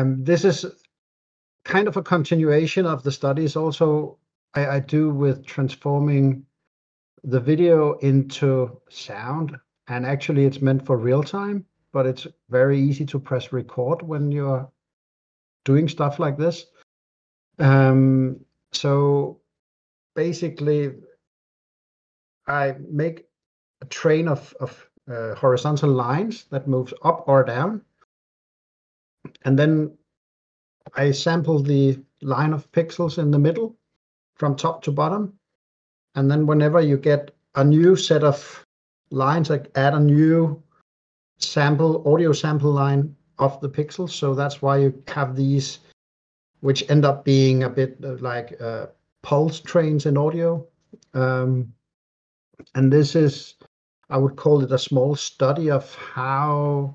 This is kind of a continuation of the studies also I do with transforming the video into sound. And actually it's meant for real time, but it's very easy to press record when you're doing stuff like this. So basically I make a train of horizontal lines that moves up or down. And then I sample the line of pixels in the middle from top to bottom. And then whenever you get a new set of lines, I add a new audio sample line of the pixels. So that's why you have these, which end up being a bit like pulse trains in audio. And this is, I would call it a small study of how,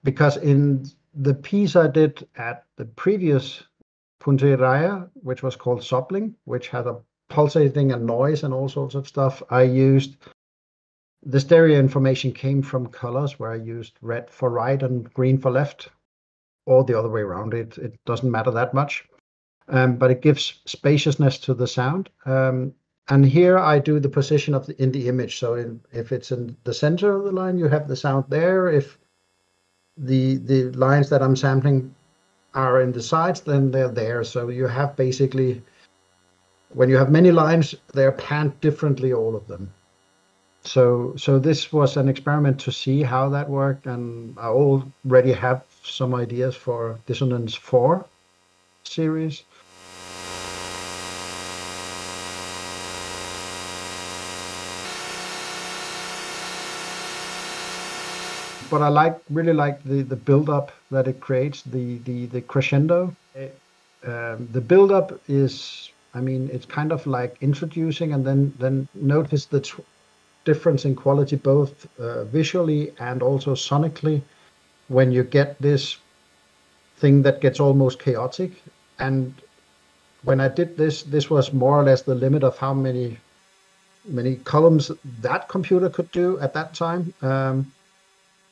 because in the piece I did at the previous Punta Raya, which was called Sopling, which had a pulsating and noise and all sorts of stuff, I used the stereo information came from colors where I used red for right and green for left, or the other way around. It doesn't matter that much, but it gives spaciousness to the sound. And here I do the position of in the image. So if it's in the center of the line, you have the sound there. If the lines that I'm sampling are in the sides, then they're there. So you have basically, when you have many lines, they're panned differently, all of them. So this was an experiment to see how that worked, and I already have some ideas for Dissonance 4 series. But I really like the build up that it creates, the crescendo. The build up is, I mean, it's kind of like introducing, and then notice the difference in quality, both visually and also sonically, when you get this thing that gets almost chaotic. And when I did this was more or less the limit of how many columns that computer could do at that time.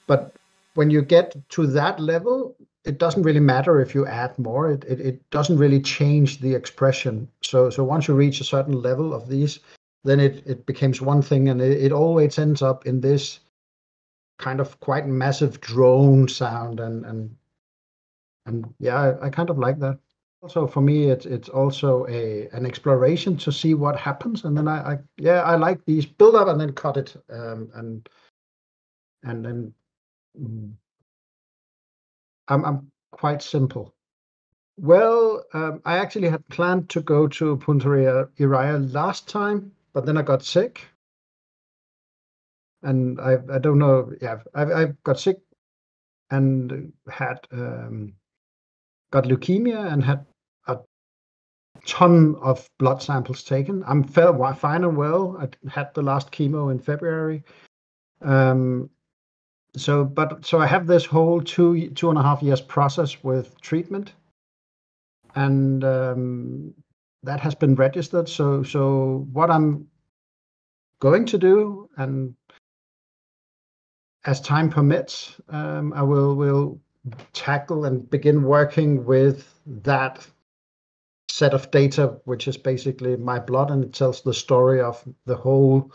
But when you get to that level, it doesn't really matter if you add more. It doesn't really change the expression. So once you reach a certain level of these, then it becomes one thing, and it always ends up in this kind of quite massive drone sound, and yeah, I kind of like that. Also for me, it's also an exploration to see what happens, and then I like these build up and then cut it, and then I'm quite simple. Well, I actually had planned to go to Punta Raya last time, but then I got sick. And I don't know. Yeah, I got sick and had got leukemia and had a ton of blood samples taken. I'm fine and well. I had the last chemo in February. So I have this whole 2.5 years process with treatment, and that has been registered. So what I'm going to do, and as time permits, I will tackle and begin working with that set of data, which is basically my blood, and it tells the story of the whole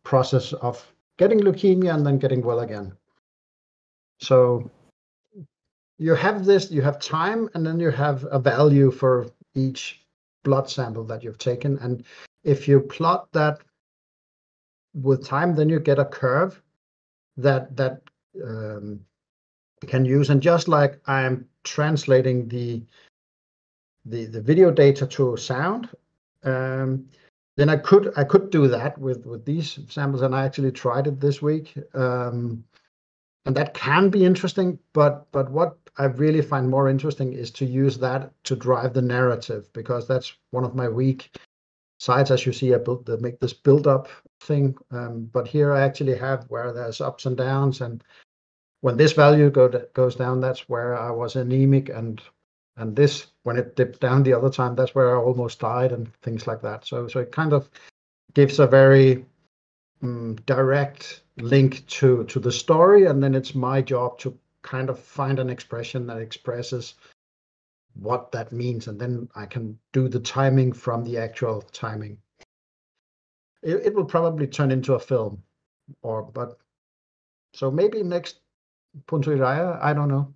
process of getting leukemia and then getting well again. So you have this, you have time, and then you have a value for each blood sample that you've taken. And if you plot that with time, then you get a curve that can use. And just like I'm translating the video data to sound, then I could do that with these samples, and I actually tried it this week, and that can be interesting. But what I really find more interesting is to use that to drive the narrative, because that's one of my weak sides. As you see, I make this build up thing, but here I actually have where there's ups and downs, and when this value goes down, that's where I was anemic, and this, when it dipped down the other time, that's where I almost died, and things like that. So it kind of gives a very direct link to the story, and then it's my job to kind of find an expression that expresses what that means, and then I can do the timing from the actual timing. It will probably turn into a film, but so maybe next Punto Iraya, I don't know.